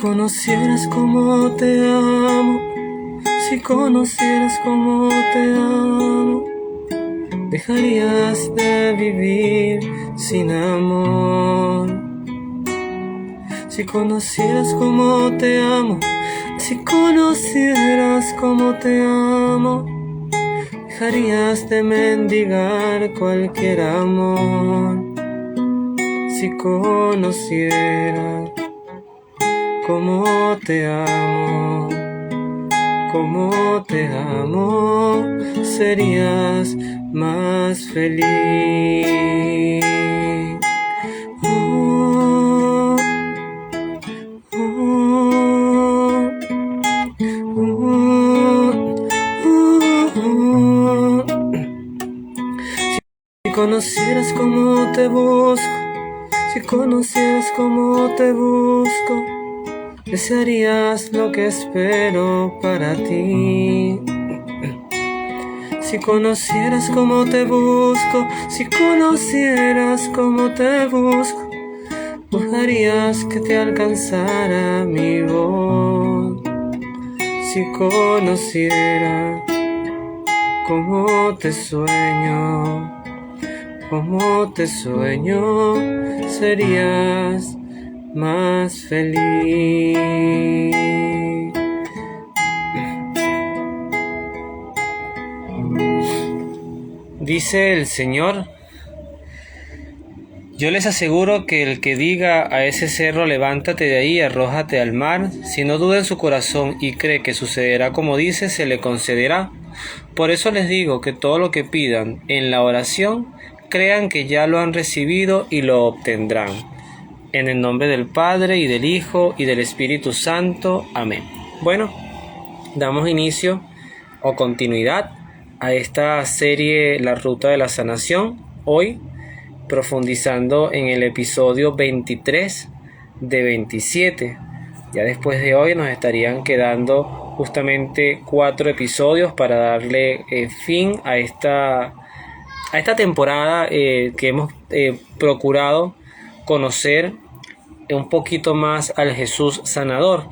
conocieras cómo te amo, si conocieras cómo te amo, dejarías de vivir sin amor. Si conocieras cómo te amo, si conocieras cómo te amo, dejarías de mendigar cualquier amor. Si conocieras cómo te amo, serías más feliz. Si conocieras cómo te busco, si conocieras cómo te busco, desearías lo que espero para ti. Si conocieras cómo te busco, si conocieras cómo te busco, buscarías que te alcanzara mi voz. Si conociera cómo te sueño, serías más feliz. Dice el Señor: yo les aseguro que el que diga a ese cerro, levántate de ahí y arrójate al mar, si no duda en su corazón y cree que sucederá como dice, se le concederá. Por eso les digo que todo lo que pidan en la oración, crean que ya lo han recibido y lo obtendrán. En el nombre del Padre, y del Hijo, y del Espíritu Santo. Amén. Bueno, damos inicio o continuidad a esta serie La Ruta de la Sanación. Hoy, profundizando en el episodio 23 de 27. Ya después de hoy nos estarían quedando justamente 4 episodios para darle fin a esta temporada que hemos procurado conocer un poquito más al Jesús sanador.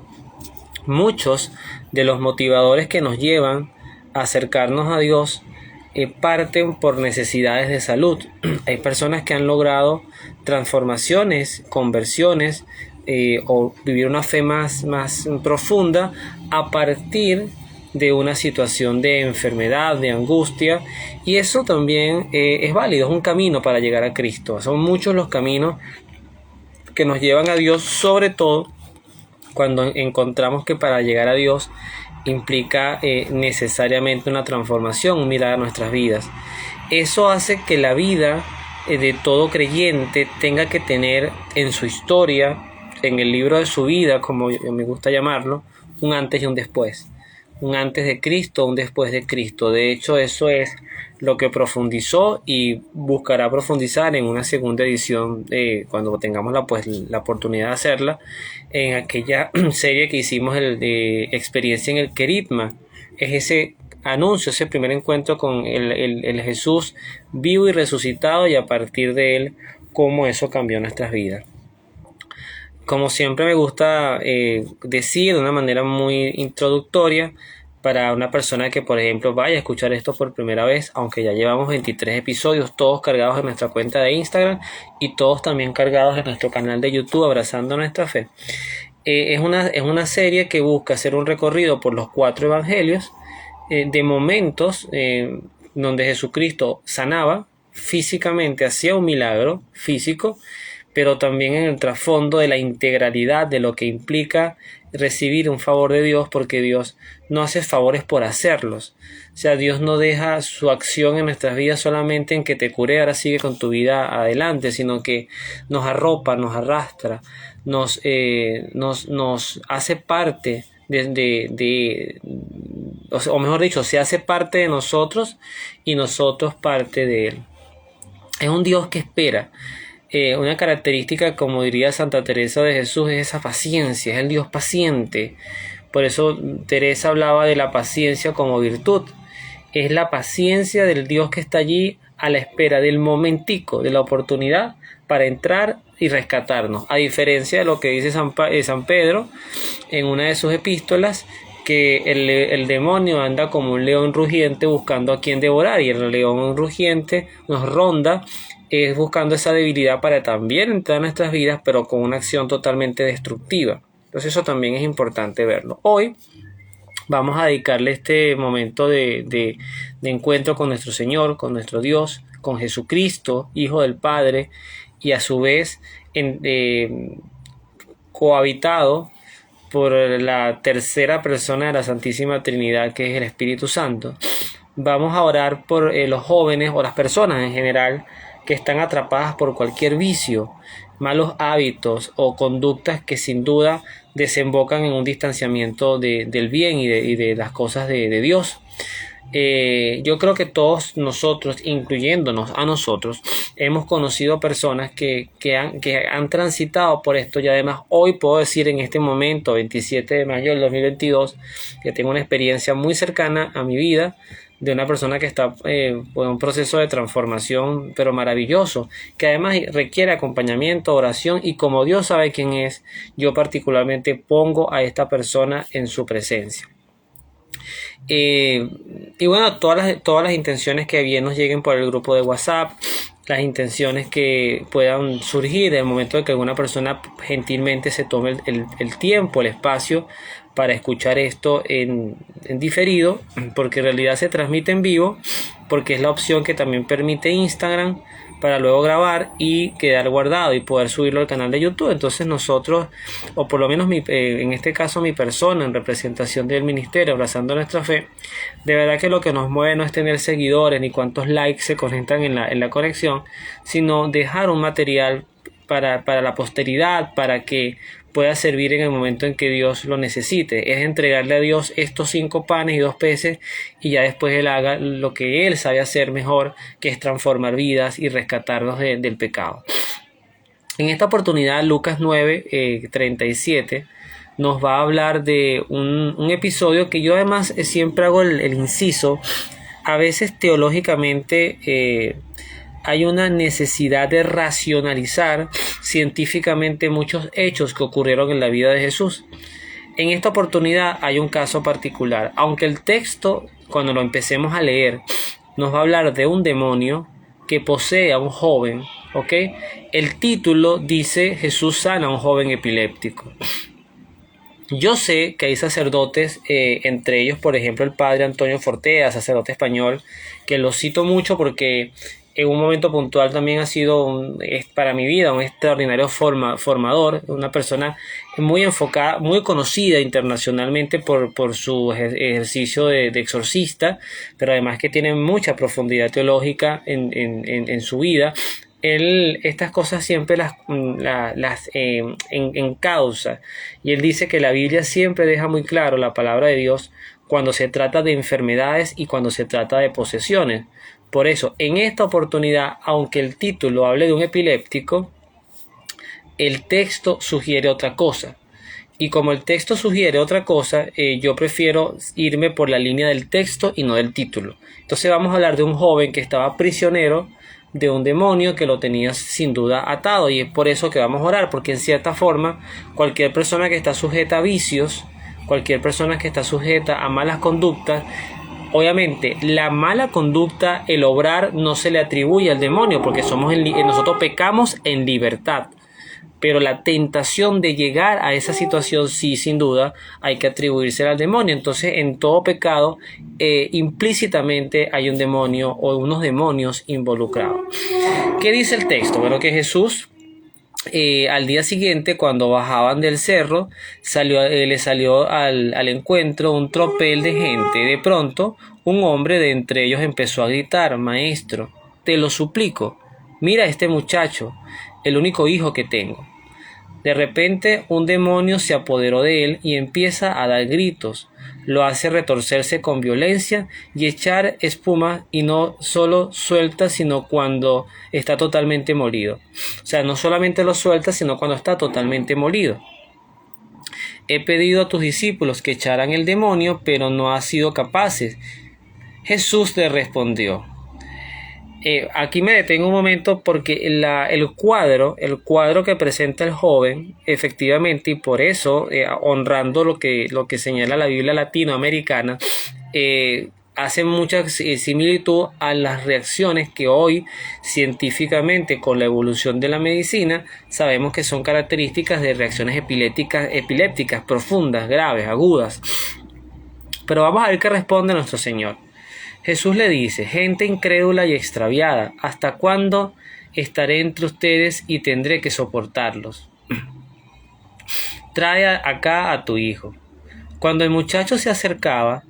Muchos de los motivadores que nos llevan a acercarnos a Dios parten por necesidades de salud. Hay personas que han logrado transformaciones, conversiones o vivir una fe más profunda a partir de una situación de enfermedad, de angustia, y eso también es válido, es un camino para llegar a Cristo. Son muchos los caminos que nos llevan a Dios, sobre todo cuando encontramos que para llegar a Dios implica necesariamente una transformación, un mirar a nuestras vidas. Eso hace que la vida de todo creyente tenga que tener en su historia, en el libro de su vida, como me gusta llamarlo, un antes y un después. Un antes de Cristo, un después de Cristo. De hecho, eso es lo que profundizó y buscará profundizar en una segunda edición cuando tengamos la oportunidad de hacerla, en aquella serie que hicimos de experiencia en el Querigma. Es ese anuncio, ese primer encuentro con el Jesús vivo y resucitado, y a partir de él cómo eso cambió nuestras vidas. Como siempre me gusta decir de una manera muy introductoria, para una persona que, por ejemplo, vaya a escuchar esto por primera vez, aunque ya llevamos 23 episodios, todos cargados en nuestra cuenta de Instagram y todos también cargados en nuestro canal de YouTube, Abrazando Nuestra Fe. Es una serie que busca hacer un recorrido por los 4 evangelios de momentos donde Jesucristo sanaba físicamente, hacía un milagro físico, pero también en el trasfondo de la integralidad de lo que implica recibir un favor de Dios, porque Dios no hace favores por hacerlos. O sea, Dios no deja su acción en nuestras vidas solamente en que te curé, ahora sigue con tu vida adelante, sino que nos arropa, nos arrastra, nos hace parte o mejor dicho, se hace parte de nosotros y nosotros parte de Él. Es un Dios que espera. Una característica, como diría Santa Teresa de Jesús, es esa paciencia, es el Dios paciente. Por eso Teresa hablaba de la paciencia como virtud. Es la paciencia del Dios que está allí a la espera del momentico, de la oportunidad para entrar y rescatarnos, a diferencia de lo que dice San Pedro en una de sus epístolas, que el demonio anda como un león rugiente buscando a quien devorar, y el león rugiente nos ronda buscando esa debilidad para también entrar en nuestras vidas, pero con una acción totalmente destructiva. Entonces eso también es importante verlo. Hoy vamos a dedicarle este momento de encuentro con nuestro Señor, con nuestro Dios, con Jesucristo, Hijo del Padre, y a su vez cohabitado por la tercera persona de la Santísima Trinidad, que es el Espíritu Santo. Vamos a orar por los jóvenes o las personas en general que están atrapadas por cualquier vicio, malos hábitos o conductas que sin duda desembocan en un distanciamiento del bien y de las cosas de Dios. Yo creo que todos nosotros, incluyéndonos a nosotros, hemos conocido personas que han transitado por esto, y además hoy puedo decir, en este momento, 27 de mayo del 2022, que tengo una experiencia muy cercana a mi vida de una persona que está en un proceso de transformación, pero maravilloso, que además requiere acompañamiento, oración, y como Dios sabe quién es, yo particularmente pongo a esta persona en su presencia. Y bueno, todas las intenciones que bien nos lleguen por el grupo de WhatsApp, las intenciones que puedan surgir en el momento de que alguna persona gentilmente se tome el tiempo, el espacio para escuchar esto en diferido, porque en realidad se transmite en vivo, porque es la opción que también permite Instagram para luego grabar y quedar guardado y poder subirlo al canal de YouTube. Entonces nosotros, o por lo menos en este caso mi persona, en representación del ministerio Abrazando Nuestra Fe, de verdad que lo que nos mueve no es tener seguidores ni cuántos likes se conectan en la conexión, sino dejar un material para la posteridad, para que pueda servir en el momento en que Dios lo necesite. Es entregarle a Dios estos 5 panes y 2 peces, y ya después Él haga lo que Él sabe hacer mejor, que es transformar vidas y rescatarnos del pecado. En esta oportunidad, Lucas 9, 37 nos va a hablar de un episodio que yo además siempre hago el inciso. A veces teológicamente hay una necesidad de racionalizar científicamente muchos hechos que ocurrieron en la vida de Jesús. En esta oportunidad hay un caso particular. Aunque el texto, cuando lo empecemos a leer, nos va a hablar de un demonio que posee a un joven, ¿ok? El título dice: Jesús sana a un joven epiléptico. Yo sé que hay sacerdotes, entre ellos, por ejemplo, el padre Antonio Fortea, sacerdote español, que lo cito mucho porque en un momento puntual también ha sido para mi vida un extraordinario formador, una persona muy enfocada, muy conocida internacionalmente por su ejercicio de exorcista, pero además que tiene mucha profundidad teológica en su vida. Él estas cosas siempre las encausa, y él dice que la Biblia siempre deja muy claro la palabra de Dios cuando se trata de enfermedades y cuando se trata de posesiones. Por eso, en esta oportunidad, aunque el título hable de un epiléptico, el texto sugiere otra cosa. Y como el texto sugiere otra cosa, yo prefiero irme por la línea del texto y no del título. Entonces vamos a hablar de un joven que estaba prisionero de un demonio que lo tenía sin duda atado, y es por eso que vamos a orar, porque en cierta forma cualquier persona que está sujeta a vicios, cualquier persona que está sujeta a malas conductas, obviamente la mala conducta, el obrar, no se le atribuye al demonio, porque nosotros pecamos en libertad. Pero la tentación de llegar a esa situación, sí, sin duda, hay que atribuírsela al demonio. Entonces, en todo pecado, implícitamente hay un demonio o unos demonios involucrados. ¿Qué dice el texto? Bueno, que Jesús, al día siguiente, cuando bajaban del cerro, le salió al encuentro un tropel de gente. De pronto, un hombre de entre ellos empezó a gritar: «Maestro, te lo suplico, mira a este muchacho, el único hijo que tengo». De repente un demonio se apoderó de él y empieza a dar gritos. Lo hace retorcerse con violencia y echar espuma, y no solo suelta, sino cuando está totalmente molido. O sea, no solamente lo suelta, sino cuando está totalmente molido. He pedido a tus discípulos que echaran el demonio, pero no han sido capaces. Jesús le respondió: Aquí me detengo un momento porque el cuadro que presenta el joven, efectivamente, y por eso, honrando lo que señala la Biblia latinoamericana, hace mucha similitud a las reacciones que hoy científicamente con la evolución de la medicina sabemos que son características de reacciones epilépticas profundas, graves, agudas. Pero vamos a ver qué responde nuestro Señor. Jesús le dice: gente incrédula y extraviada, ¿hasta cuándo estaré entre ustedes y tendré que soportarlos? Trae acá a tu hijo. Cuando el muchacho se acercaba,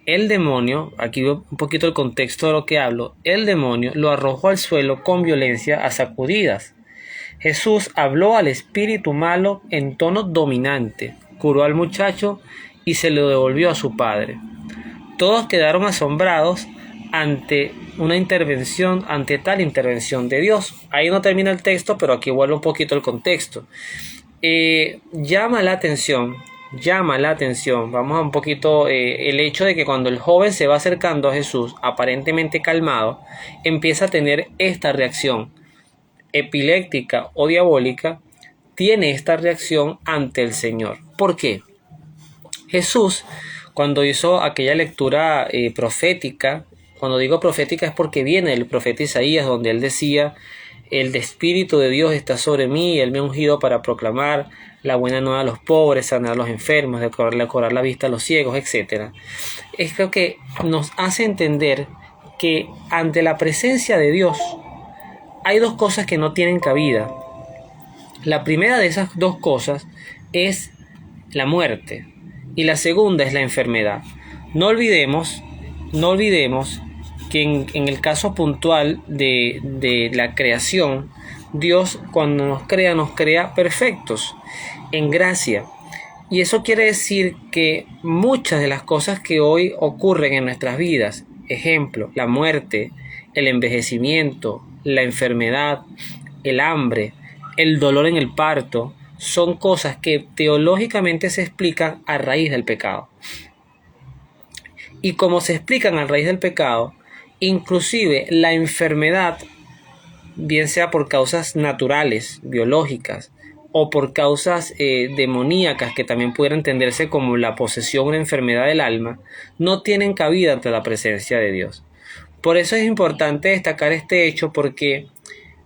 el demonio, aquí veo un poquito el contexto de lo que hablo, el demonio lo arrojó al suelo con violencia a sacudidas. Jesús habló al espíritu malo en tono dominante, curó al muchacho y se lo devolvió a su padre. Todos quedaron asombrados ante tal intervención de Dios. Ahí no termina el texto, pero aquí vuelve un poquito el contexto. Llama la atención, vamos a un poquito, el hecho de que cuando el joven se va acercando a Jesús, aparentemente calmado, empieza a tener esta reacción epiléptica o diabólica, tiene esta reacción ante el Señor. ¿Por qué? Jesús, cuando hizo aquella lectura profética, cuando digo profética es porque viene el profeta Isaías, donde él decía: el Espíritu de Dios está sobre mí, Él me ha ungido para proclamar la buena nueva a los pobres, sanar a los enfermos, decorar la vista a los ciegos, etc. Es lo que nos hace entender que ante la presencia de Dios hay dos cosas que no tienen cabida. La primera de esas dos cosas es la muerte y la segunda es la enfermedad. No olvidemos que en el caso puntual de la creación, Dios cuando nos crea perfectos, en gracia. Y eso quiere decir que muchas de las cosas que hoy ocurren en nuestras vidas, ejemplo, la muerte, el envejecimiento, la enfermedad, el hambre, el dolor en el parto, son cosas que teológicamente se explican a raíz del pecado. Y como se explican a raíz del pecado, inclusive la enfermedad, bien sea por causas naturales, biológicas, o por causas demoníacas, que también pudiera entenderse como la posesión o una enfermedad del alma, no tienen cabida ante la presencia de Dios. Por eso es importante destacar este hecho, porque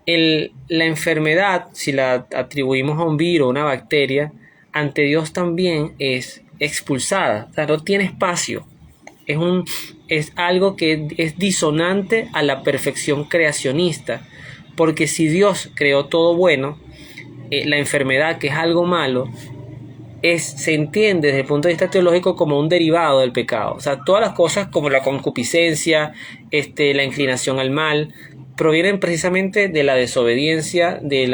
la enfermedad, si la atribuimos a un virus o una bacteria, ante Dios también es expulsada, o sea, no tiene espacio. Es algo que es disonante a la perfección creacionista, porque si Dios creó todo bueno, la enfermedad, que es algo malo, se entiende desde el punto de vista teológico como un derivado del pecado. O sea, todas las cosas como la concupiscencia, la inclinación al mal, provienen precisamente de la desobediencia de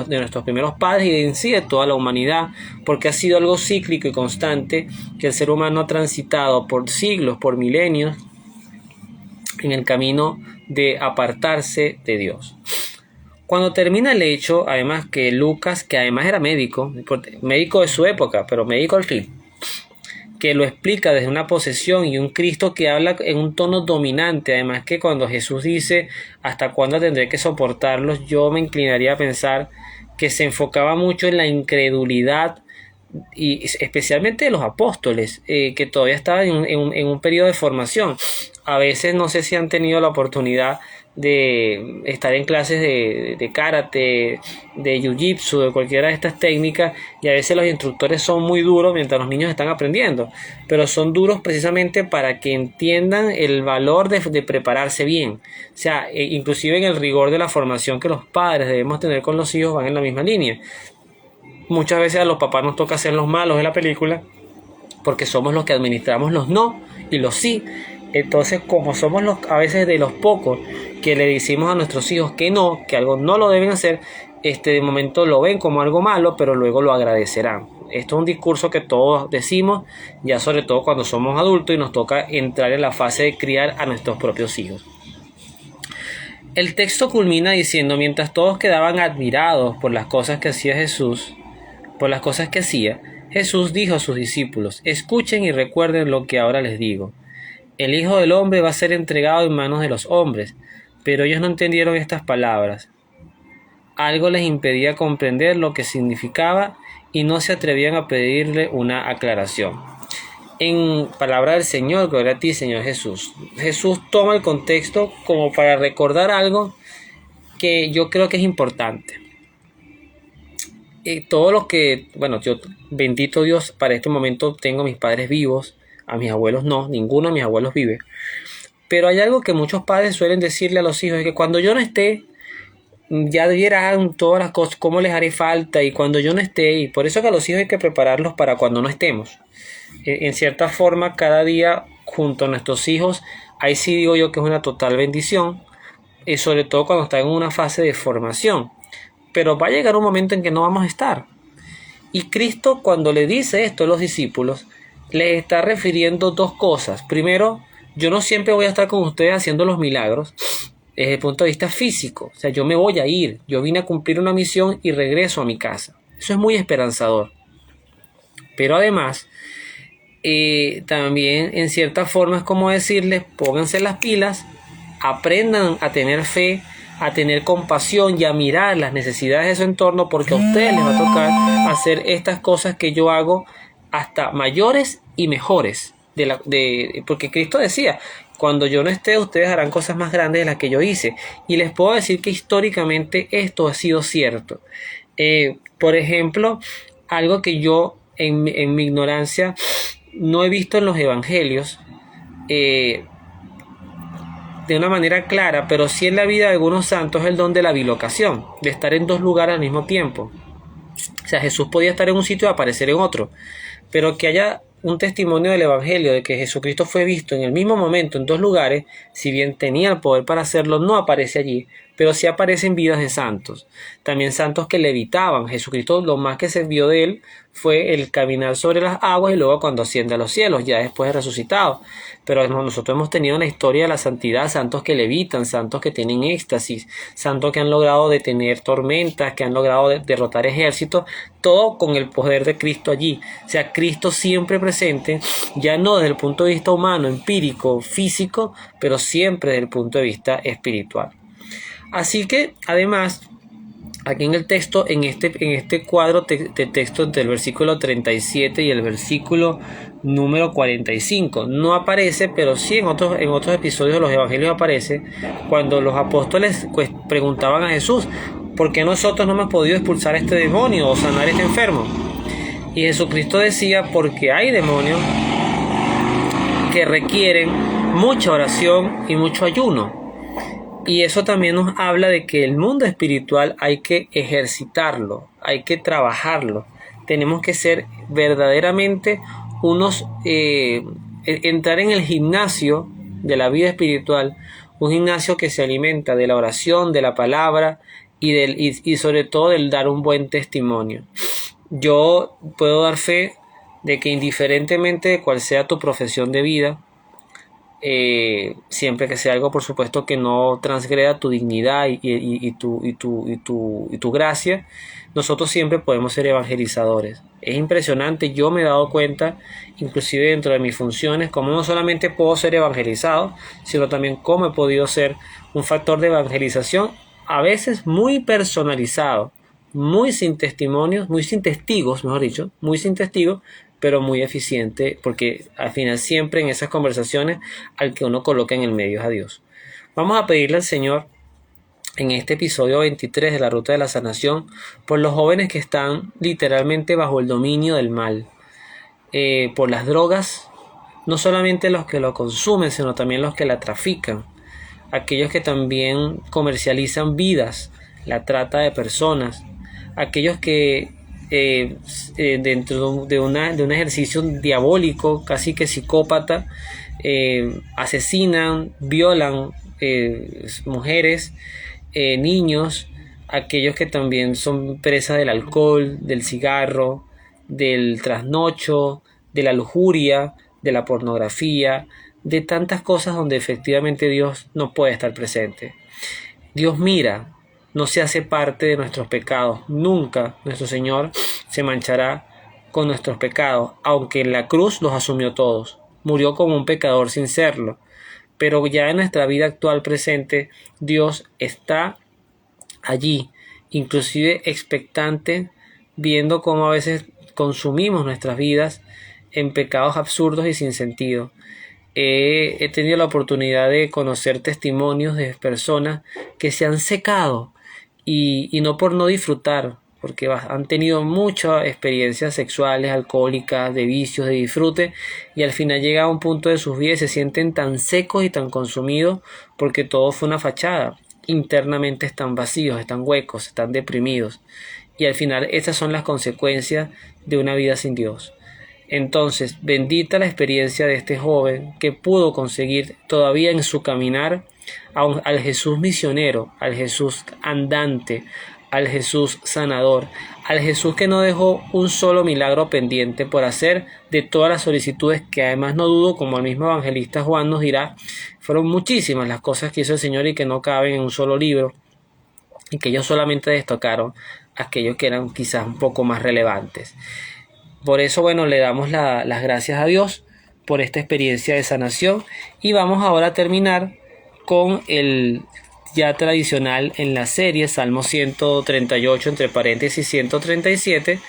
nuestros primeros padres y de en sí de toda la humanidad, porque ha sido algo cíclico y constante que el ser humano ha transitado por siglos, por milenios, en el camino de apartarse de Dios. Cuando termina el hecho, además que Lucas, que además era médico de su época, pero médico al fin, que lo explica desde una posesión, y un Cristo que habla en un tono dominante, además que cuando Jesús dice ¿hasta cuándo tendré que soportarlos?, yo me inclinaría a pensar que se enfocaba mucho en la incredulidad, y especialmente de los apóstoles, que todavía estaban en un periodo de formación. A veces no sé si han tenido la oportunidad de estar en clases de karate, de jiu-jitsu, de cualquiera de estas técnicas, y a veces los instructores son muy duros mientras los niños están aprendiendo, pero son duros precisamente para que entiendan el valor de prepararse bien. O sea, inclusive en el rigor de la formación que los padres debemos tener con los hijos van en la misma línea. Muchas veces a los papás nos toca ser los malos de la película, porque somos los que administramos los no y los sí. Entonces, como somos a veces de los pocos que le decimos a nuestros hijos que no, que algo no lo deben hacer, de momento lo ven como algo malo, pero luego lo agradecerán. Esto es un discurso que todos decimos, ya sobre todo cuando somos adultos y nos toca entrar en la fase de criar a nuestros propios hijos. El texto culmina diciendo: mientras todos quedaban admirados por las cosas que hacía Jesús, Jesús dijo a sus discípulos: escuchen y recuerden lo que ahora les digo. El Hijo del Hombre va a ser entregado en manos de los hombres, pero ellos no entendieron estas palabras. Algo les impedía comprender lo que significaba y no se atrevían a pedirle una aclaración. En palabra del Señor, gloria a ti, Señor Jesús. Jesús toma el contexto como para recordar algo que yo creo que es importante. Todo lo que, yo, bendito Dios, para este momento tengo a mis padres vivos, a mis abuelos no, ninguno de mis abuelos vive. Pero hay algo que muchos padres suelen decirle a los hijos, es que cuando yo no esté, ya vieran todas las cosas, cómo les haré falta, y cuando yo no esté, y por eso que a los hijos hay que prepararlos para cuando no estemos. En cierta forma, cada día junto a nuestros hijos, ahí sí digo yo que es una total bendición, sobre todo cuando están en una fase de formación. Pero va a llegar un momento en que no vamos a estar. Y Cristo, cuando le dice esto a los discípulos, les está refiriendo dos cosas. Primero, yo no siempre voy a estar con ustedes haciendo los milagros desde el punto de vista físico. O sea, yo me voy a ir. Yo vine a cumplir una misión y regreso a mi casa. Eso es muy esperanzador. Pero además, también en cierta forma es como decirles, pónganse las pilas, aprendan a tener fe, a tener compasión y a mirar las necesidades de su entorno, porque a ustedes les va a tocar hacer estas cosas que yo hago hasta mayores y mejores. Porque Cristo decía, cuando yo no esté, ustedes harán cosas más grandes de las que yo hice. Y les puedo decir que históricamente esto ha sido cierto. Por ejemplo, algo que yo en mi ignorancia no he visto en los evangelios, de una manera clara, pero sí en la vida de algunos santos, es el don de la bilocación, de estar en dos lugares al mismo tiempo. O sea, Jesús podía estar en un sitio y aparecer en otro, pero que haya un testimonio del evangelio de que Jesucristo fue visto en el mismo momento en dos lugares, si bien tenía el poder para hacerlo, no aparece allí, pero sí aparecen vidas de santos, también santos que levitaban. Jesucristo, lo más que se vio de él fue el caminar sobre las aguas y luego cuando asciende a los cielos, ya después de resucitado. Pero nosotros hemos tenido en la historia de la santidad santos que levitan, santos que tienen éxtasis, santos que han logrado detener tormentas, que han logrado derrotar ejércitos, todo con el poder de Cristo allí. O sea, Cristo siempre presente, ya no desde el punto de vista humano, empírico, físico, pero siempre desde el punto de vista espiritual. Así que, además, aquí en el texto, en este cuadro de texto entre el versículo 37 y el versículo número 45, no aparece, pero sí en otros episodios de los evangelios aparece, cuando los apóstoles preguntaban a Jesús, ¿por qué nosotros no hemos podido expulsar a este demonio o sanar a este enfermo? Y Jesucristo decía, porque hay demonios que requieren mucha oración y mucho ayuno. Y eso también nos habla de que el mundo espiritual hay que ejercitarlo, hay que trabajarlo. Tenemos que ser verdaderamente entrar en el gimnasio de la vida espiritual, un gimnasio que se alimenta de la oración, de la palabra y sobre todo del dar un buen testimonio. Yo puedo dar fe de que indiferentemente de cuál sea tu profesión de vida, siempre que sea algo, por supuesto, que no transgreda tu dignidad y tu gracia, nosotros siempre podemos ser evangelizadores. Es impresionante, yo me he dado cuenta, inclusive dentro de mis funciones, cómo no solamente puedo ser evangelizado, sino también cómo he podido ser un factor de evangelización, a veces muy personalizado, muy sin testimonios, muy sin testigos, mejor dicho, muy sin testigos, pero muy eficiente, porque al final siempre en esas conversaciones al que uno coloca en el medio es a Dios. Vamos a pedirle al Señor en este episodio 23 de la Ruta de la Sanación por los jóvenes que están literalmente bajo el dominio del mal, por las drogas, no solamente los que lo consumen, sino también los que la trafican, aquellos que también comercializan vidas, la trata de personas, aquellos que dentro de un ejercicio diabólico, casi que psicópata, asesinan, violan mujeres, niños, aquellos que también son presa del alcohol, del cigarro, del trasnocho, de la lujuria, de la pornografía, de tantas cosas donde efectivamente Dios no puede estar presente. Dios mira, no se hace parte de nuestros pecados. Nunca nuestro Señor se manchará con nuestros pecados, aunque en la cruz los asumió todos. Murió como un pecador sin serlo, pero ya en nuestra vida actual presente, Dios está allí, inclusive expectante, viendo cómo a veces consumimos nuestras vidas en pecados absurdos y sin sentido. He tenido la oportunidad de conocer testimonios de personas que se han secado y no por no disfrutar, porque han tenido muchas experiencias sexuales, alcohólicas, de vicios, de disfrute, y al final llega a un punto de sus vidas y se sienten tan secos y tan consumidos porque todo fue una fachada. Internamente están vacíos, están huecos, están deprimidos, y al final estas son las consecuencias de una vida sin Dios. Entonces, bendita la experiencia de este joven que pudo conseguir todavía en su caminar al Jesús misionero, al Jesús andante, al Jesús sanador, al Jesús que no dejó un solo milagro pendiente por hacer, de todas las solicitudes que además no dudo, como el mismo evangelista Juan nos dirá, fueron muchísimas las cosas que hizo el Señor y que no caben en un solo libro, y que ellos solamente destacaron aquellos que eran quizás un poco más relevantes. Por eso, bueno, le damos las gracias a Dios por esta experiencia de sanación, y vamos ahora a terminar con el ya tradicional en la serie Salmo 138 entre paréntesis 137.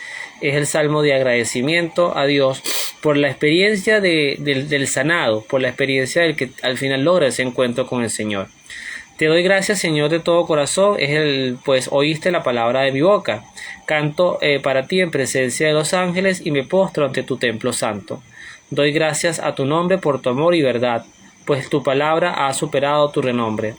Es el salmo de agradecimiento a Dios por la experiencia del sanado, por la experiencia del que al final logra ese encuentro con el Señor. Te doy gracias, Señor, de todo corazón, pues oíste la palabra de mi boca. Canto para ti en presencia de los ángeles y me postro ante tu templo santo. Doy gracias a tu nombre por tu amor y verdad, pues tu palabra ha superado tu renombre.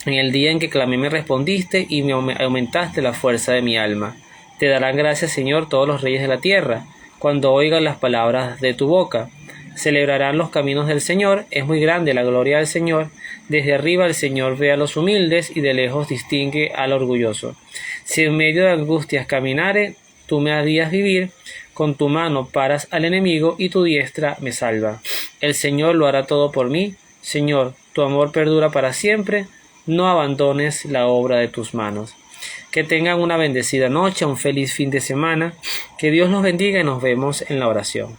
En el día en que clamé me respondiste y me aumentaste la fuerza de mi alma. Te darán gracias, Señor, todos los reyes de la tierra, cuando oigan las palabras de tu boca. Celebrarán los caminos del Señor, es muy grande la gloria del Señor. Desde arriba el Señor ve a los humildes y de lejos distingue al orgulloso. Si en medio de angustias caminare, tú me harías vivir, con tu mano paras al enemigo y tu diestra me salva. El Señor lo hará todo por mí. Señor, tu amor perdura para siempre, no abandones la obra de tus manos. Que tengan una bendecida noche, un feliz fin de semana, que Dios los bendiga y nos vemos en la oración.